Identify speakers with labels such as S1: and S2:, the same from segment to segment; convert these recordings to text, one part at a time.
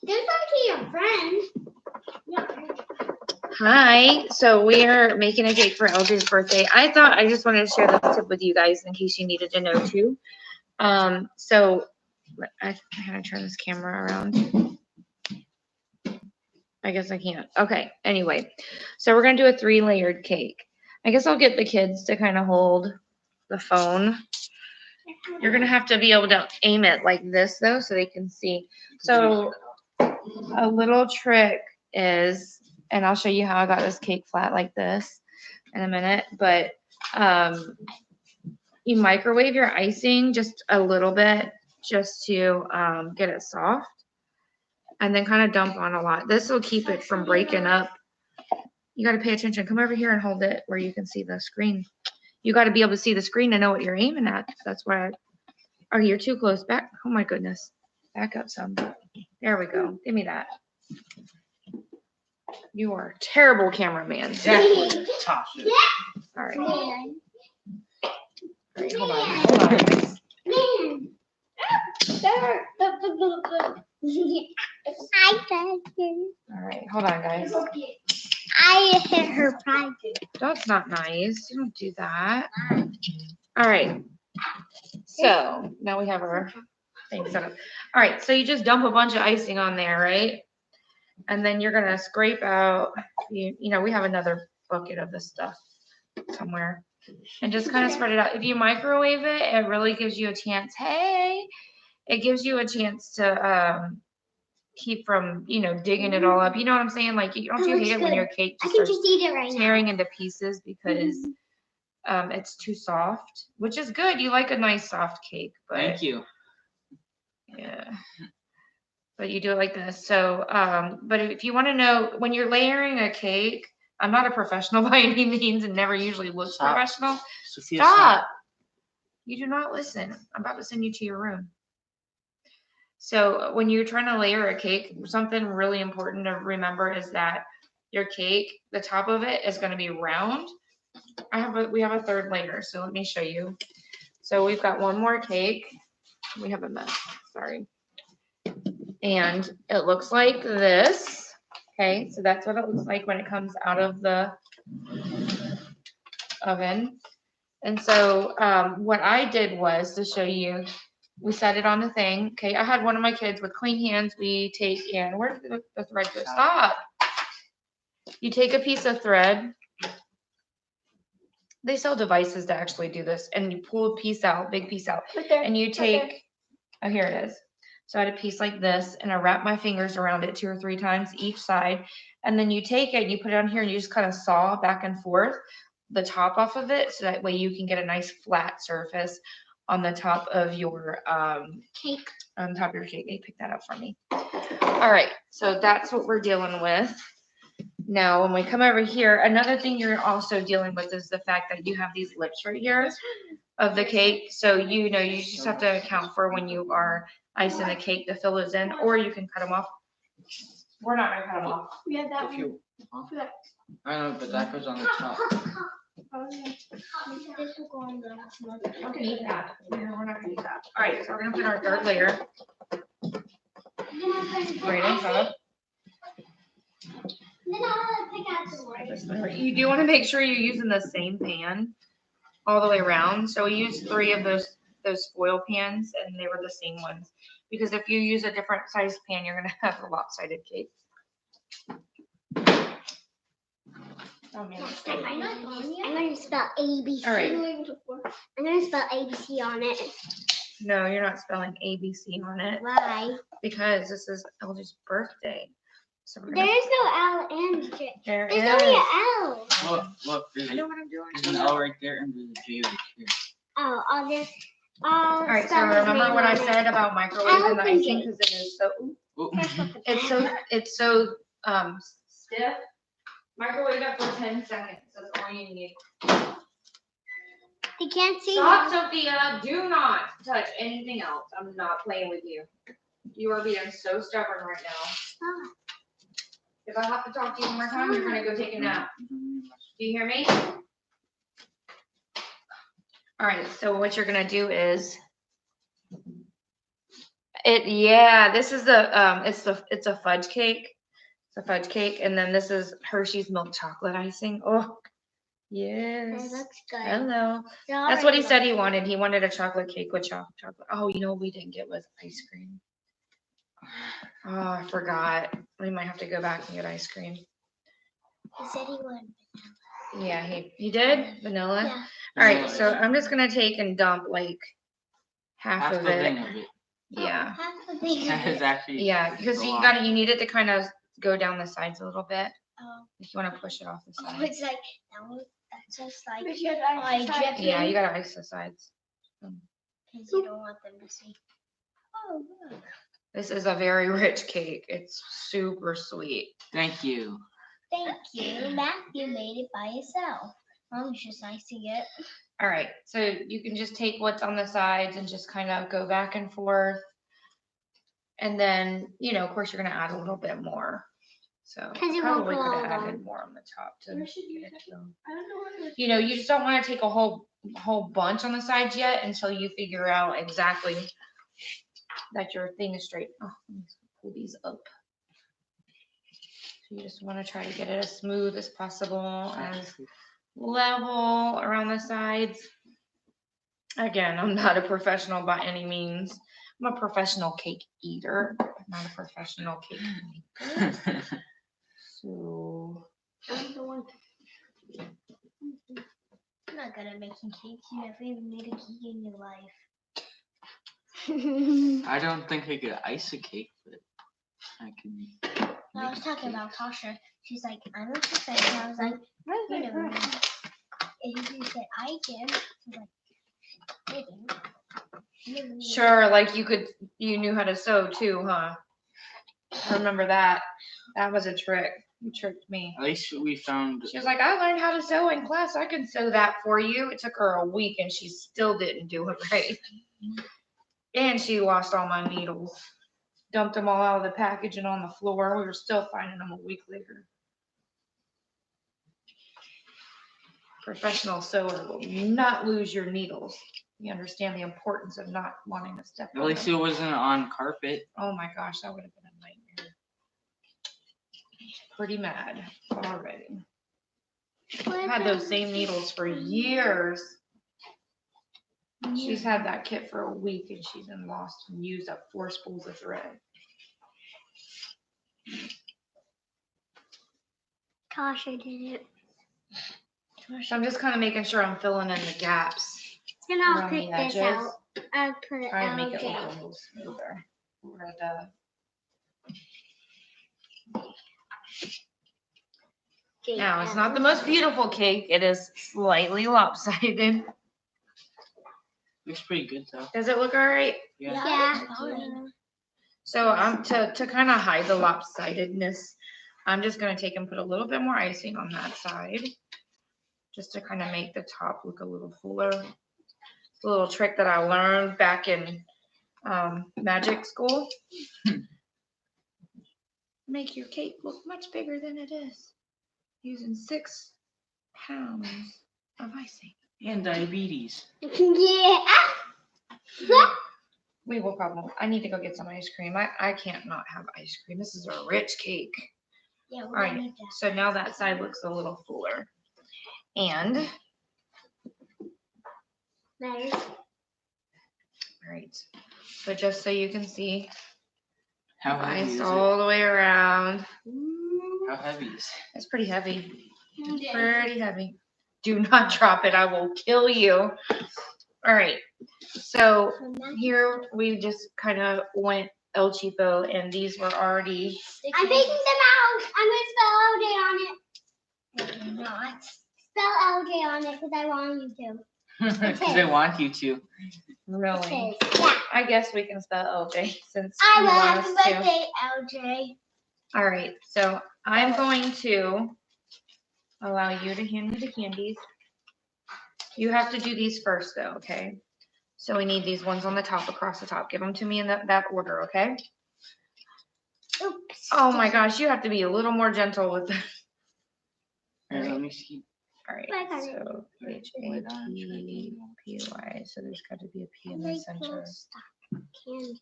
S1: There's actually a friend.
S2: Hi. So we are making a cake for L.J.'s birthday. I thought I just wanted to share this tip with you guys in case you needed to know too. So I gotta turn this camera around. I guess I can't. Okay. Anyway, so we're gonna do a 3-layered cake. I guess I'll get the kids to kind of hold the phone. You're gonna have to be able to aim it like this though, so they can see. So a little trick is, and I'll show you how I got this cake flat like this in a minute, but you microwave your icing just a little bit just to get it soft, and then kind of dump on a lot. This will keep it from breaking up. You got to pay attention. Come over here and hold it where you can see the screen. You got to be able to see the screen to know what you're aiming at. That's why. Oh, you're too close. Back. Oh my goodness. Back up some. There we go. Give me that. You are a terrible cameraman.
S3: Exactly.
S2: All right. All
S1: Man.
S2: right. Hold on. Hold on.
S1: Man.
S2: All right. Hold on, guys.
S1: I hit her pride.
S2: That's not nice. You don't do that. All right. So now we have our thing set up. All right. So you just dump a bunch of icing on there, right? And then you're gonna scrape out. You know, we have another bucket of this stuff somewhere, and just kind of spread it out. If you microwave it, it really gives you a chance. Hey, it gives you a chance to keep from, you know, digging it all up. You know what I'm saying? Like, don't you hate it when your cake
S1: I
S2: just
S1: can
S2: starts
S1: just eat it right now.
S2: tearing into pieces because it's too soft, which is good. You like a nice soft cake, but
S3: Thank you.
S2: yeah. But you do it like this. So, but if you want to know when you're layering a cake, I'm not a professional by any means and never usually look professional.
S3: Sophia,
S2: Stop. You do not listen. I'm about to send you to your room. So when you're trying to layer a cake, something really important to remember is that your cake, the top of it is going to be round. We have a 3rd layer, so let me show you. So we've got one more cake. We have a mess. Sorry. And it looks like this. Okay, so that's what it looks like when it comes out of the oven. And so what I did was to show you, we set it on the thing. Okay, I had one of my kids with clean hands. We take in, where did the thread go? Stop. You take a piece of thread. They sell devices to actually do this, and you pull a piece out, big piece out, and you take, oh, here it is. So I had a piece like this, and I wrap my fingers around it 2 or 3 times each side, and then you take it and you put it on here and you just kind of saw back and forth the top off of it, so that way you can get a nice flat surface on the top of your
S1: Cake.
S2: on top of your cake. Hey, pick that up for me. All right, so that's what we're dealing with. Now, when we come over here, another thing you're also dealing with is the fact that you have these lips right here of the cake. So, you know, you just have to account for when you are icing the cake to fill those in, or you can cut them off. We're not gonna cut them off.
S1: We had that
S3: If
S1: one.
S3: you,
S1: Off of that.
S3: I know, but that goes on the top.
S1: Oh, yeah. This will go on the.
S2: We can eat that. No, we're not gonna eat that. All right, so we're gonna put our 3rd layer right on top.
S1: Then I'll pick out the white.
S2: You do want to make sure you're using the same pan all the way around. So we used 3 of those foil pans, and they were the same ones. Because if you use a different size pan, you're gonna have a lopsided cake. Oh man,
S1: I'm gonna spell ABC.
S2: All right.
S1: I'm gonna spell ABC on it.
S2: No, you're not spelling ABC on it
S1: Why?
S2: because this is L.J.'s birthday. So we're
S1: There
S2: gonna,
S1: is no L in J.
S2: there
S1: There's
S2: is.
S1: only an L.
S3: Look, there's
S2: I know what I'm doing.
S3: an L right there and there's a J right here.
S1: Oh, I'll just.
S2: All right, so remember what I said about microwaving the icing because it is so.
S3: Oh,
S2: It's so stiff. Microwave it for 10 seconds. That's all you need.
S1: They can't see.
S2: Stop, Sophia. Do not touch anything else. I'm not playing with you. You are being so stubborn right now.
S1: Stop.
S2: If I have to talk to you one more time, you're gonna go take a nap. Do you hear me? All right, so what you're gonna do is, Yeah, this is it's a fudge cake. It's a fudge cake, and then this is Hershey's milk chocolate icing. Oh,
S1: It
S2: yes.
S1: looks good.
S2: Hello. That's what he said he wanted. He wanted a chocolate cake with chocolate. Oh, you know what we didn't get was ice cream. Oh, I forgot. We might have to go back and get ice cream.
S1: He said he wanted.
S2: Yeah, he did vanilla.
S1: Yeah.
S2: All right, so I'm just gonna take and dump like half
S3: Half
S2: of
S3: the
S2: it.
S3: thing of it.
S2: Yeah.
S1: Half the thing.
S3: That is actually.
S2: Yeah, because you need it to kind of go down the sides a little bit.
S1: Oh.
S2: If you want to push it off the
S1: Oh,
S2: sides.
S1: it's like that one. That's just like.
S2: Yeah, you gotta ice the sides.
S1: Because you don't want them to see. Oh, look.
S2: This is a very rich cake. It's super sweet.
S3: Thank you.
S1: Thank you. Matthew made it by himself. Mom's just icing it.
S2: All right, so you can just take what's on the sides and just kind of go back and forth. And then, of course, you're gonna add a little bit more. So
S1: you won't
S2: probably
S1: go
S2: could
S1: all
S2: have added
S1: along.
S2: more on the top to
S1: Where
S2: get
S1: should you
S2: it
S1: put
S2: to.
S1: I don't know where
S2: You just don't want to take a whole bunch on the sides yet until you figure out exactly that your thing is straight. Oh, let me pull these up. So you just want to try to get it as smooth as possible, as level around the sides. Again, I'm not a professional by any means. I'm a professional cake eater, not a professional cake maker. So
S1: I'm the one. I'm not good at making cakes. You never even made a cake in your life.
S3: I don't think I could ice a cake, but I can.
S1: I was talking about Tasha. She's like, I'm a professional. I was like, you never know. And he said, I can. I was like, I didn't.
S2: sure, like you knew how to sew too, huh? I remember that. That was a trick. You tricked me.
S3: At least we found.
S2: She was like, I learned how to sew in class. I can sew that for you. It took her a week and she still didn't do it right. And she lost all my needles. Dumped them all out of the package and on the floor. We were still finding them a week later. Professional sewer will not lose your needles. You understand the importance of not wanting to step
S3: At
S2: on
S3: least
S2: them.
S3: it wasn't on carpet.
S2: Oh my gosh, that would have been a nightmare. Pretty mad already. I've had those same needles for years. She's had that kit for a week and she's been lost and used up 4 spools of thread.
S1: Tasha did it.
S2: So I'm just kind of making sure I'm filling in the gaps.
S1: And I'll
S2: around
S1: pick
S2: the
S1: this
S2: edges.
S1: out. I'll put it
S2: Try and make it
S1: LJ.
S2: look a little smoother. Where the Now, it's not the most beautiful cake. It is slightly lopsided.
S3: Looks pretty good though.
S2: Does it look all right?
S1: Yeah.
S2: So to kind of hide the lopsidedness, I'm just going to take and put a little bit more icing on that side, just to kind of make the top look a little fuller. It's a little trick that I learned back in magic school. Make your cake look much bigger than it is, using 6 pounds of icing.
S3: And diabetes.
S1: Yeah.
S2: We will probably, I need to go get some ice cream. I can't not have ice cream. This is a rich cake.
S1: Yeah,
S2: All right, so now that side looks a little fuller. And,
S1: Nice.
S2: all right, so just so you can see,
S3: How heavy
S2: ice
S3: is it?
S2: all the way around.
S3: How heavy is it?
S2: It's pretty heavy. It's pretty heavy. Do not drop it. I will kill you. All right, so here we just kind of went El Cheapo, and these were already.
S1: I'm taking them out. I'm going to spell LJ on it. No, not. Spell LJ on it because I want you to.
S3: Because they want you to.
S2: Really?
S1: Yeah.
S2: I guess we can spell LJ since
S1: I
S2: you
S1: will.
S2: want
S1: Happy
S2: us to.
S1: birthday, LJ.
S2: All right, so I'm going to allow you to hand me the candies. You have to do these first though, okay? So we need these ones on the top, across the top. Give them to me in that order, okay?
S1: Oops.
S2: Oh my gosh, you have to be a little more gentle with them.
S3: Here, let me see.
S2: All right,
S1: I got it.
S2: so H-A-P-P-Y, so there's got to be a P in the
S1: Like
S2: center.
S1: those candies.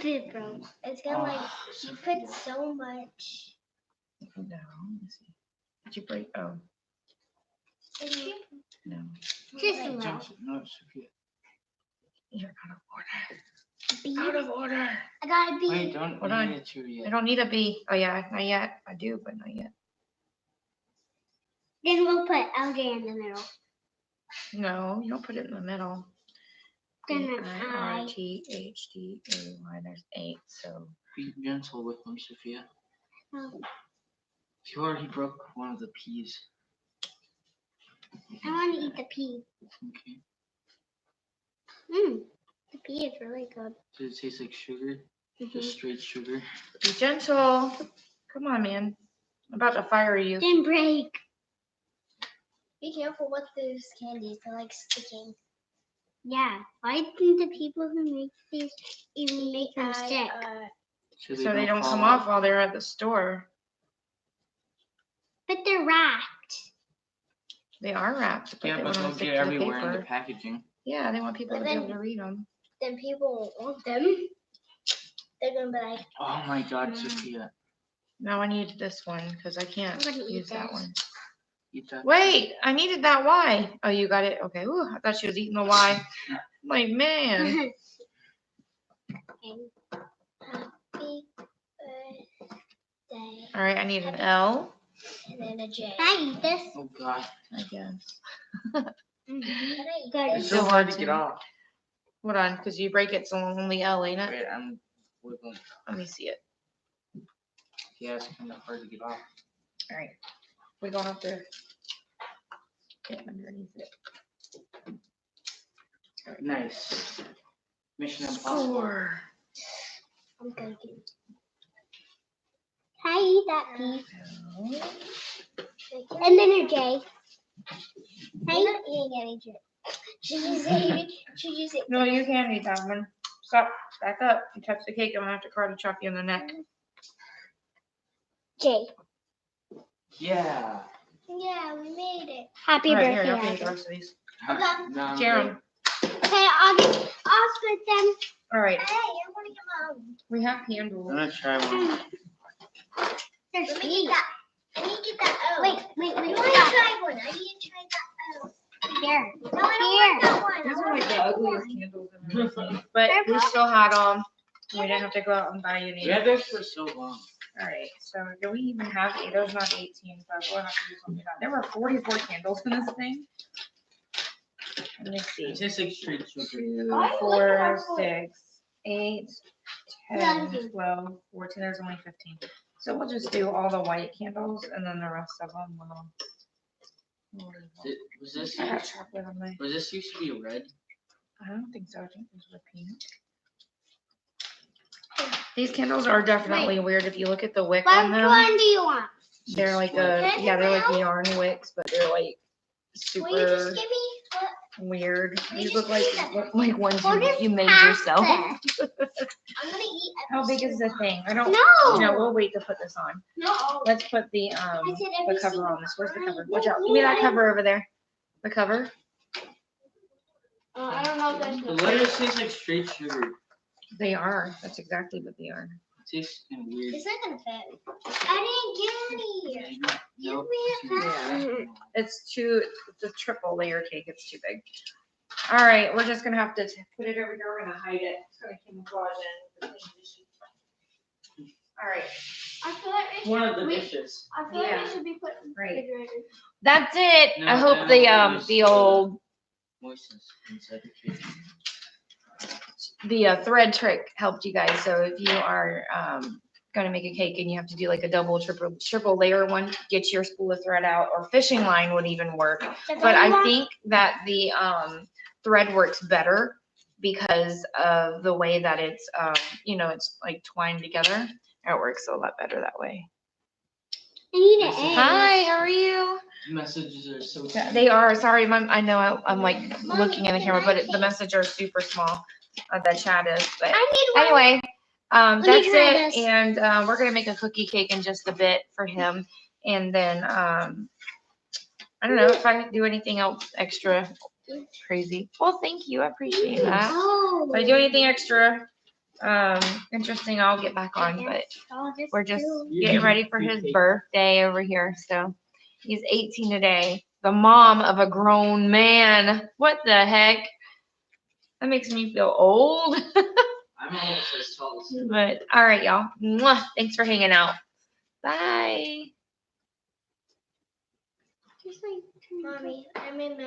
S1: Dude, bro. It's gonna like you put so much.
S2: No, let me see. Did you break? Oh, no.
S1: Just a
S3: No,
S1: little.
S3: no, Sophia.
S2: You're out of order.
S1: B.
S2: Out of order.
S1: I got a B.
S3: Wait, don't
S2: Hold on.
S3: need it to
S2: I
S3: yet.
S2: don't need a B. Oh yeah, not yet. I do, but not yet.
S1: Then we'll put LJ in the middle.
S2: No, you don't put it in the middle.
S1: Then it's I.
S2: B-I-R-T-H-D-A-Y. There's 8, so.
S3: Be gentle with him, Sophia.
S1: Oh,
S3: You already broke one of the peas.
S1: I want to eat the pea.
S3: Okay.
S1: The pea is really good.
S3: Does it taste like sugar? Just straight sugar?
S2: Be gentle. Come on, man. I'm about to fire you.
S1: Then break. Be careful with those candies. They're like sticking. Yeah. Why didn't the people who make these even make them stick?
S2: So they don't
S3: fall
S2: come off while they're at the store.
S1: But they're wrapped.
S2: They are wrapped, but
S3: Yeah,
S2: they
S3: but
S2: want
S3: they'll
S2: to stick
S3: get
S2: to the
S3: everywhere in the
S2: paper.
S3: packaging.
S2: Yeah, they want people
S1: But
S2: to be
S1: then-
S2: able to read them.
S1: Then people won't want them. They're gonna be like,
S3: Oh my God, Sophia.
S2: Now I need this one because I can't
S1: I'm gonna eat
S2: use that
S1: this.
S2: one.
S3: Eat that.
S2: Wait, I needed that Y. Oh, you got it? Okay. Ooh, I thought she was eating the Y. I'm like, man.
S1: Happy birthday.
S2: All right, I need an L,
S1: And then a J. Can I eat this?
S3: Oh God.
S2: I guess.
S1: Can I eat
S2: It's
S3: It's
S1: this?
S3: so
S2: so
S3: hard
S2: hard
S3: to
S2: to-
S3: get off.
S2: Hold on, because you break it, so only L, ain't it?
S3: Wait, I'm wiggling.
S2: Let me see it.
S3: Yeah, it's kind of hard to get off.
S2: All right. We're going to have to get underneath it.
S3: Nice. Mission impossible.
S2: Score.
S1: I'm gonna do. Can I eat that piece?
S2: L.
S1: And then a J. I'm not eating any J. Should you say?
S2: No, you can't eat that one. Stop. Back up. You touch the cake, I'm going to have to karate chop you in the neck.
S1: J.
S3: Yeah.
S1: Yeah, we made it. Happy
S2: All right, here,
S1: birthday,
S2: I'll finish the
S1: Abby.
S2: rest of these.
S1: Okay.
S3: No, I'm
S2: Jerem.
S1: Okay, I'll split them.
S2: All right.
S1: Hey, I want to get mine.
S2: We have
S3: good.
S2: candles.
S3: I'm gonna try one.
S1: There's sweet. I need to get that O. Wait. I want to try one. I need to try that O. Here. No, I don't want that one.
S2: These are like the ugliest candles I've ever seen. But we still had them. We didn't have to go out and buy any.
S3: We had those for so long.
S2: All right, so do we even have eight? There's not 18, so we'll have to do something about it. There were 44 candles in this thing. Let me see.
S3: It tastes like straight sugar.
S2: 2, 4, 6, 8, 10, 12, 14. There's only 15. So we'll just do all the white candles and then the rest of them will.
S3: Was this
S2: I got chocolate on my.
S3: was this used to be red?
S2: I don't think so. I think these were pink. These candles are definitely weird. If you look at the wick on
S1: Which
S2: them,
S1: one do you want?
S2: they're like
S1: Can I
S2: they're like
S1: have
S2: yarn wicks, but they're like
S1: Will you just
S2: super
S1: give me?
S2: weird.
S1: Will you
S2: These
S1: just
S2: look like
S1: give me
S2: look like ones
S1: We'll just
S2: you made
S1: pass
S2: yourself.
S1: this. I'm gonna eat.
S2: How big is the thing? I don't.
S1: No.
S2: No, we'll wait to put this on.
S1: No.
S2: Let's put the
S1: I said every
S2: cover
S1: single
S2: on this. Where's the
S1: time.
S2: cover? Watch out. Give me that cover over there. The cover.
S1: I don't know if that's
S3: The letters taste like straight sugar.
S2: They are. That's exactly what they are.
S3: It tastes kind of weird.
S1: It's not gonna fit. I didn't get any.
S3: Nope.
S1: Give me a pack.
S2: It's a triple layer cake. It's too big. All right, we're just gonna have to put it over here. We're gonna hide it. It's gonna camouflage in. All right.
S1: I feel like it
S3: One of the
S1: We-
S3: dishes.
S1: I feel like
S2: Yeah.
S1: it should be put in the
S2: Right.
S1: refrigerator.
S2: That's it.
S3: No,
S2: I hope
S3: no,
S2: the old
S3: Moistness inside the cake.
S2: thread trick helped you guys. So if you are gonna make a cake and you have to do like a double, triple layer one, get your spool of thread out, or fishing line would even work.
S1: That's
S2: But
S1: all you
S2: I
S1: want?
S2: think that the thread works better because of the way that it's it's like twined together. It works a lot better that way.
S1: I need an
S3: This is-
S1: egg.
S2: Hi, how are you?
S3: Messages are so
S2: Yeah,
S3: cute.
S2: they are. Sorry, Mom. I know I'm like looking in the camera, but the message are super small. The chat is. But
S1: I need one.
S2: anyway,
S1: me
S2: that's
S1: try
S2: it.
S1: this.
S2: And we're gonna make a cookie cake in just a bit for him. And then I don't know if I do anything else extra crazy. Well, thank you. I appreciate that.
S1: Oh.
S2: If I do anything extra interesting I'll get back on, but
S1: I'll just
S2: we're just
S1: do-
S2: getting ready for his birthday over here. So he's 18 today. The mom of a grown man. What the heck? That makes me feel old.
S3: I'm almost as tall as you.
S2: But all right, y'all. Mwah. Thanks for hanging out. Bye.
S1: Just like, Mommy, I'm in my